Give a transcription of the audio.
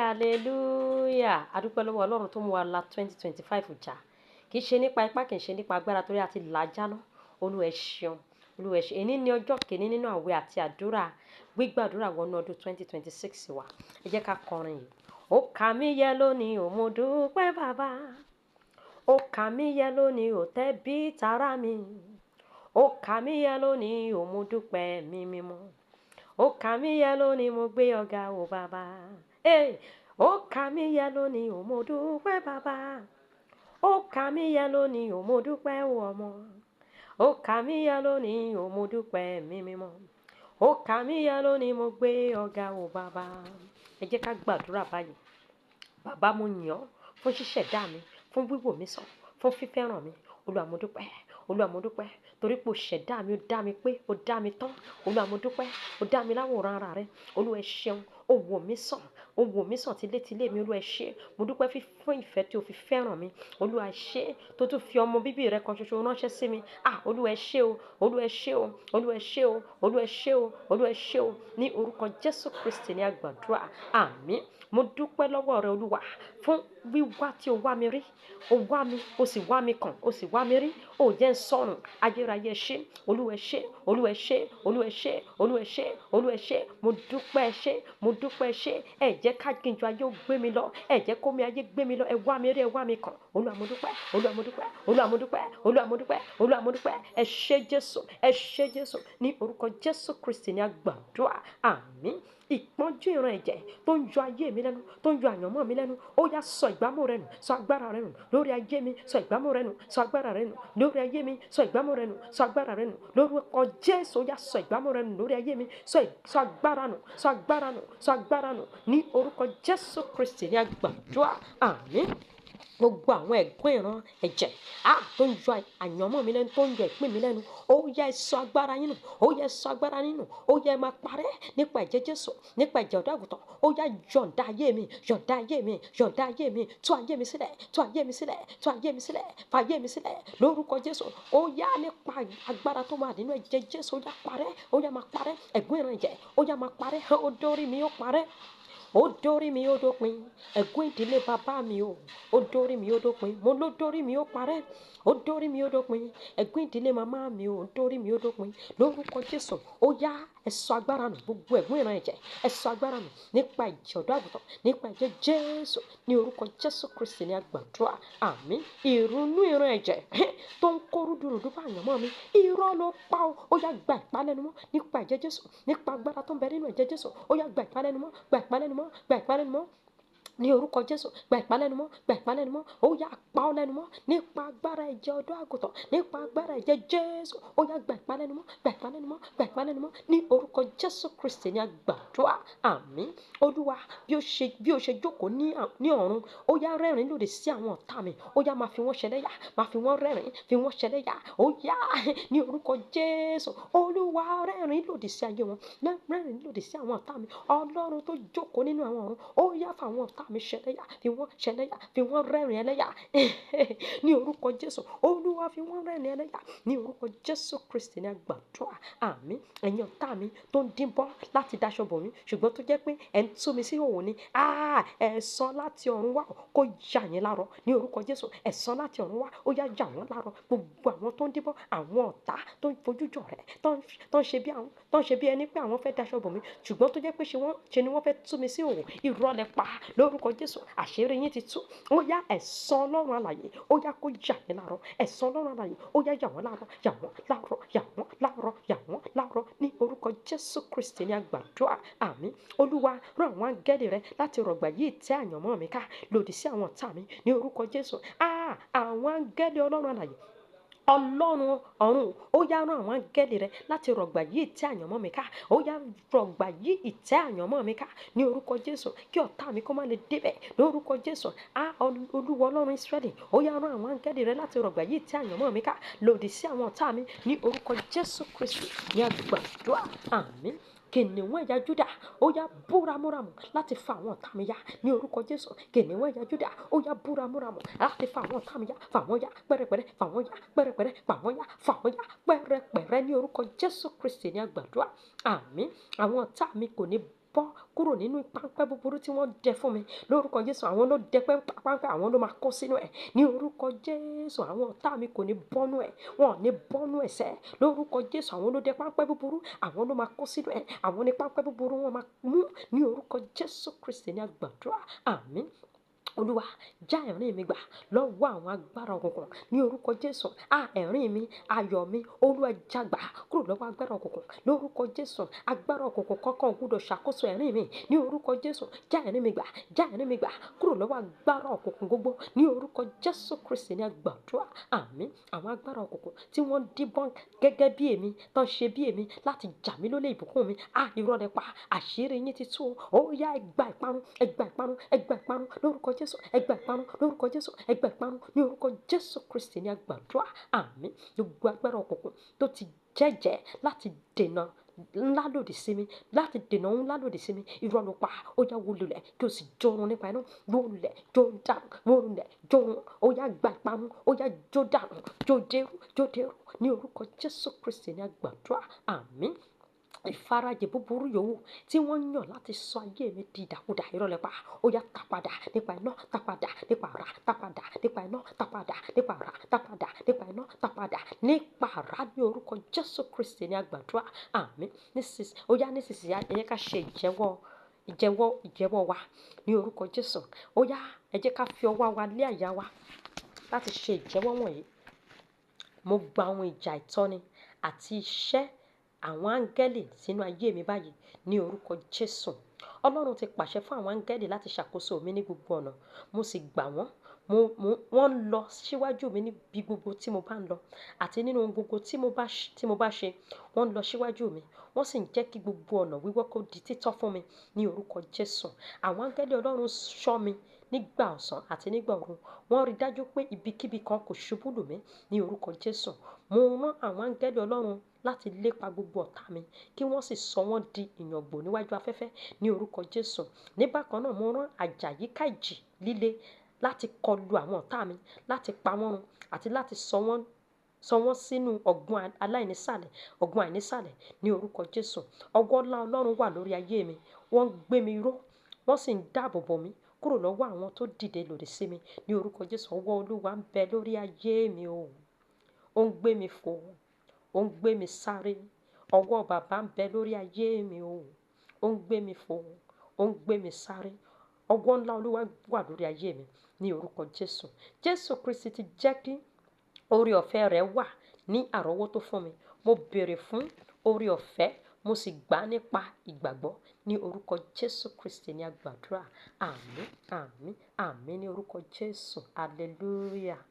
hallelujah adúpẹ́ lọ́wọ́ ọlọ́run tó mú wa la 2025 jà kì í ṣe nípa ipá kì í ṣe nípa agbára torí a ti là á jáná Olúwa ẹ ṣeun Olúwa ẹ ṣeun èní ní ọjọ́ kìíní nínú àwẹ̀ àti àdúrà gbígbàdúrà wọnú ọdún 2026 wa ẹ jẹ́ ká kọrin yìí ó kà mí yẹ lónìí ò mo dúpẹ́ bàbá ó kà mí yẹ lónìí ò tẹ́bí tará mi ó kà mí yẹ lónìí ò mo dúpẹ́ mi mímọ́ ó kà mí yẹ lónìí mo gbé ọ̀gá o bàbá ó kà mí yẹ lónìí ò mo dúpẹ́ bàbá ó kà mí yẹ lónìí ò mo dúpẹ́ ọmọ ó kà mí yẹ lónìí ò mo dúpẹ́ mi mímọ́ ó kà mí yẹ lónìí mo gbé ọ̀gá o bàbá ẹ jẹ́ ká gbàdúrà báyìí bàbá mo yìn ọ́ fún ṣíṣẹ̀dá mi fún wíwò mi sàn fún fífẹ́ràn mi Olúwa mo dúpẹ́ Olúwa mo dúpẹ́ torí pé o ṣẹ̀dá mi ó dá mi pé ó dá mi tán Olúwa mo dúpẹ́ ó dá mi láwòrán ara rẹ Olúwa ẹ ṣeun ó wò mí sàn ó wò mí sàn tilétilé mi Olúwa ẹ ṣé mo dúpẹ́ fún ìfẹ́ tí o fi fẹ́ràn mi Olúwa ẹ ṣé tó tún fi ọmọ bíbí rẹ kan ṣoṣo ránṣẹ́ sí mi Olúwa ẹ ṣé o Olúwa ẹ ṣé o Olúwa ẹ ṣé o Olúwa ẹ ṣé o Olúwa ẹ ṣé o ní orúkọ Jésù Kristi ní àgbàdúrà àmín mo dúpẹ́ lọ́wọ́ rẹ Olúwa fún wíwá tí o wá mi rí o wá mi o sì wá mi kàn o sì wá mi rí o jẹ́ ń sọnù ayérayé ṣé Olúwa ẹ ṣé Olúwa ẹ ṣé Olúwa ẹ ṣé Olúwa ẹ ṣé Olúwa ẹ ṣé mo dúpẹ́ ṣé mo dúpẹ́ ṣé ẹ jẹ́ ká gíjù ayé ó gbé mi lọ ẹ jẹ́ kó mi ayé gbé mi lọ ẹ wá mi rí ẹ wá mi kàn Olúwa mo dúpẹ́ Olúwa mo dúpẹ́ Olúwa mo dúpẹ́ Olúwa mo dúpẹ́ Olúwa mo dúpẹ́ ẹ ṣé Jésù ní orúkọ Jésù Kristi ní àgbàdúrà àmín ìpọ́njú ìran ẹ̀jẹ̀ tó ń yọ ayé mi lẹ́nu tó ń yọ àyànmọ́ mi lẹ́nu ó yá sọ ìgbámú rẹ nù sọ agbára rẹ nù lórí ayé mi sọ ìgbámú rẹ nù sọ agbára rẹ nù lórí ayé mi sọ ìgbámú rẹ nù sọ agbára rẹ nù lórúkọ Jésù ó yá sọ ìgbámú rẹ nù lórí ayé mi sọ agbára nù sọ agbára nù sọ agbára nù ní orúkọ Jésù Kristi ní àgbàdúrà àmín gbogbo àwọn ẹ̀gbọ́n ìran ẹ̀jẹ̀ tó ń yọ àyànmọ́ mi lẹ́nu tó ń yọ ìpín mi lẹ́nu ó yá sọ agbára yín nù ó yá sọ agbára yín nù ó yá máa parẹ́ nípa ẹ̀jẹ̀ Jésù nípa ẹ̀jẹ̀ ọ̀dọ́ àgùntàn ó yá yọ̀ǹda ayé mi yọ̀ǹda ayé mi yọ̀ǹda ayé mi tú ayé mi sílẹ̀ tú ayé mi sílẹ̀ tú ayé mi sílẹ̀ fàyè mi sílẹ̀ lórúkọ Jésù ó yá nípa agbára tó máa nínú ẹ̀jẹ̀ Jésù ó yá parẹ́ ó yá máa parẹ́ ẹ̀gbọ́n ìran ẹ̀jẹ̀ ó yá máa parẹ́ ó dórí mi ó parẹ́ ó dórí mi ó dópin ẹ̀gún ìdílé bàbá mi ó dórí mi ó dópin mo ló dórí mi ó parẹ́ ó dórí mi ó dópin ẹ̀gún ìdílé màmá mi ó dórí mi ó dópin lórúkọ Jésù ó yá ẹ sọ agbára nù gbogbo ẹ̀gún ìran ẹ̀jẹ̀ ẹ sọ agbára nù nípa ẹ̀jẹ̀ ọ̀dọ́ àgùntàn nípa ẹ̀jẹ̀ Jésù ní orúkọ Jésù Kristi ní àgbàdúrà àmín ìrunú ìran ẹ̀jẹ̀ tó ń kó rúdurùdu bá àyànmọ́ mi irọ́ ló pa ó yá gba ìpalẹ́numọ́ nípa ẹ̀jẹ̀ Jésù nípa agbára tó ń bẹ nínú ẹ̀jẹ̀ Jésù ó yá gba ìpalẹ́numọ́ gba ìpalẹ́numọ́ gba ìpalẹ́numọ́ ní orúkọ Jésù gba ìpalẹ́numọ́ gba ìpalẹ́numọ́ ó yá pa ọ́ lẹ́numọ́ nípa agbára ẹ̀jẹ̀ ọ̀dọ́ àgùntàn nípa agbára ẹ̀jẹ̀ Jésù ó yá gba ìpalẹ́numọ́ gba ìpalẹ́numọ́ gba ìpalẹ́numọ́ ní orúkọ Jésù Kristi ní àgbàdúrà àmín Olúwa bí ó ṣe jókòó ní ọ̀run ó yá rẹ́rìn lòdì sí àwọn ọ̀tá mi ó yá máa fi wọ́n ṣẹlẹ́yà máa fi wọ́n rẹ́rìn fi wọ́n ṣẹlẹ́yà ó yá ní orúkọ Jésù Olúwa rẹ́rìn lòdì sí ayé wọn rẹ́rìn lòdì sí àwọn ọ̀tá mi Ọlọ́run tó jókòó nínú àwọn ọ̀run ó yá fáwọn ọ̀tá mi ṣẹlẹ́yà fi wọ́n ṣẹlẹ́yà fi wọ́n rẹ́rìn ẹlẹ́yà ní orúkọ Jésù Olúwa fi wọ́n rẹ́rìn ẹlẹ́yà ní orúkọ Jésù Kristi ní àgbàdúrà àmín ẹ̀yin ọ̀tá mi tó ń díbọ́n láti daṣọ bò mí ṣùgbọ́n tó jẹ́ pé ẹ̀ ń tú mi sí òun ni ẹ̀san láti ọ̀run wá kó yà yín lárọ̀ ní orúkọ Jésù ẹ̀san láti ọ̀run wá ó yá yà wọ́n lárọ̀ gbogbo àwọn tó ń díbọ́n àwọn ọ̀tá tó ń fojú jọ rẹ̀ tó ń ṣe bí ẹni pé àwọn fẹ́ daṣọ bò mí ṣùgbọ́n tó jẹ́ pé ṣe ni wọ́n fẹ́ tú mi sí òun irọ́ lẹ pa lórúkọ Jésù àṣírí yín ti tú ó yá ẹ̀san Ọlọ́run alààyè ó yá kó yà yín lárọ̀ ẹ̀san Ọlọ́run alààyè ó yá yà wọ́n lárọ̀ yà wọ́n lárọ̀ yà wọ́n lárọ̀ yà wọ́n lárọ̀ ní orúkọ Jésù Kristi ní àgbàdúrà àmín Olúwa rán àwọn áńgẹ́lì rẹ láti rọ̀gbà yí ìtẹ́ àyànmọ́ mi ká lòdì sí àwọn ọ̀tá mi ní orúkọ Jésù àwọn áńgẹ́lì Ọlọ́run alààyè Ọlọ́run ọ̀run ó yá rán àwọn áńgẹ́lì rẹ láti rọ̀gbà yí ìtẹ́ àyànmọ́ mi ká ó yá rọ̀gbà yí ìtẹ́ àyànmọ́ mi ká ní orúkọ Jésù kí ọ̀tá mi kó má lè débẹ̀ lórúkọ Jésù Olúwa Ọlọ́run Ísírẹ́lì ó yá rán àwọn áńgẹ́lì rẹ láti rọ̀gbà yí ìtẹ́ àyànmọ́ mi ká lòdì sí àwọn ọ̀tá mi ní orúkọ Jésù Kristi ní àgbàdúrà àmín kìnìún ẹ̀yà Júdà ó yá búramúramù láti fa àwọn ọ̀tá mi ya ní orúkọ Jésù kìnìún ẹ̀yà Júdà ó yá búramúramù láti fa àwọn ọ̀tá mi ya fà wọ́n ya pẹ́rẹpẹ́rẹ́ fà wọ́n ya pẹ́rẹpẹ́rẹ́ fà wọ́n ya pẹ́rẹpẹ́rẹ́ ní orúkọ Jésù Kristi ní àgbàdúrà àmín àwọn ọ̀tá mi kò ní bọ́ kúrò nínú páńpẹ́ búburú tí wọ́n dẹ fún mi lórúkọ Jésù. Àwọn ló dẹ páńpẹ́, àwọn ló máa kó sínú ẹ̀ ní orúkọ Jésù. Àwọn ọ̀tá mi kò ní bọ́nú ẹ̀, wọn ò ní bọ́nú ẹ̀ sẹ́ lórúkọ Jésù. Àwọn ló dẹ páńpẹ́ búburú, àwọn ló máa kó sínú ẹ̀, àwọn ní páńpẹ́ búburú wọn máa mú ní orúkọ Jésù Kristi ní àgbàdúrà. Àmín. Olúwa já ẹ̀rín mi gbà lọ́wọ́ àwọn agbára òkùnkùn ní orúkọ Jésù. Ẹ̀rín mi, ayọ̀ mi, Olúwa já gbà kúrò lọ́wọ́ agbára òkùnkùn lórúkọ Jésù. Agbára òkùnkùn kankan ò gbọdọ̀ ṣàkóso ẹ̀rín mi ní orúkọ Jésù. Já ẹ̀rín mi gbà, já ẹ̀rín mi gbà kúrò lọ́wọ́ agbára òkùnkùn gbogbo ní orúkọ Jésù Kristi ní àgbàdúrà. Àmín. Àwọn agbára òkùnkùn tí wọ́n díbọ́n gẹ́gẹ́ bí èmi, tán ṣe bí èmi láti jà mí lólè ìbùkún mi. Irọ́ nípa àṣírí yín ti tú o. Ó yá ẹ gba ìparun, ẹ gba ìparun, ẹ gba ìparun lórúkọ Jésù. Ẹ gba ìparun lórúkọ Jésù. Ẹ gba ìparun ní orúkọ Jésù Kristi ní àgbàdúrà. Àmín. Gbogbo agbára òkùnkùn tó ti jẹ́jẹ́ láti dènà ńlá lòdì sí mi, láti dènà ńlá lòdì sí mi, irọ́ ló pa. Ó yá wó lulẹ̀ kí o sì jórun nípa iná. Wó lulẹ̀, jó dànù, wó lulẹ̀, jórun. Ó yá gba ìparun, ó yá jó dànù, jó dèrú ní orúkọ Jésù Kristi ní àgbàdúrà. Àmín. Ìfarajì búburú yòówù tí wọ́n yàn láti sọ ayé mi di ìdàkudà, irọ́ lẹ pa. Ó yá tápadà nípa iná, tápadà nípa àrá, tápadà nípa iná, tápadà nípa àrá, tápadà nípa iná, tápadà nípa àrá ní orúkọ Jésù Kristi ní àgbàdúrà. Àmín. Ó yá nísinsìnyí ẹ jẹ́ ká ṣe ìjẹ́wọ́ wa ní orúkọ Jésù. Ó yá ẹ jẹ́ ká fi ọwọ́ wa lé àyà wa láti ṣe ìjẹ́wọ́ wọ̀nyí. Mo gba àwọn ìjà ìtọ́ni àti iṣẹ́ àwọn áńgẹ́lì sínú ayé mi báyìí ní orúkọ Jésù. Ọlọ́run ti pàṣẹ fún àwọn áńgẹ́lì láti ṣàkóso mi ní gbogbo ọ̀nà. Mo sì gbà wọ́n. Wọ́n ń lọ síwájú mi níbi gbogbo tí mo bá ń lọ àti nínú ohun gbogbo tí mo bá ṣe. Wọ́n ń lọ síwájú mi, wọ́n sì ń jẹ́ kí gbogbo ọ̀nà wíwọ́ kó di títọ́ fún mi ní orúkọ Jésù. Àwọn áńgẹ́lì Ọlọ́run ṣọ́ mi nígbà ọ̀sán àti nígbà òru. Wọ́n rí dájú pé ibikíbi kan kò ṣubú lù mí ní orúkọ Jésù. Mo rán àwọn áńgẹ́lì Ọlọ́run láti lépa gbogbo ọ̀tá mi kí wọ́n sì sọ wọ́n di ìyàngbò níwájú afẹ́fẹ́ ní orúkọ Jésù. Ní bákan náà mo rán àjàyíká ìjì líle láti kọlu àwọn ọ̀tá mi, láti pa wọ́n run àti láti sọ wọ́n sínú ọ̀gbun àìnísàlẹ̀ ní orúkọ Jésù. Ọwọ́ ńlá Ọlọ́run wà lórí ayé mi. Wọ́n gbé mi ró, wọ́n sì ń dáàbò bò mí kúrò lọ́wọ́ àwọn tó dìde lòdì sí mi ní orúkọ Jésù. Ọwọ́ Olúwa ń bẹ lórí ayé mi o. Ó ń gbé mi fò, ó ń gbé mi sáré. Ọwọ́ bàbá ń bẹ lórí ayé mi o. Ó ń gbé mi fò, ó ń gbé mi sáré. Ọwọ́ ńlá Olúwa wà lórí ayé mi ní orúkọ Jésù. Jésù Kristi ti jẹ́ kí oore ọ̀fẹ́ rẹ̀ wà ní àrọ́wọ́tó fún mi. Mo béèrè fún oore ọ̀fẹ́, mo sì gbà nípa ìgbàgbọ́ ní orúkọ Jésù Kristi ní àgbàdúrà. Àmín, àmín, àmín ní orúkọ Jésù. Hallelujah.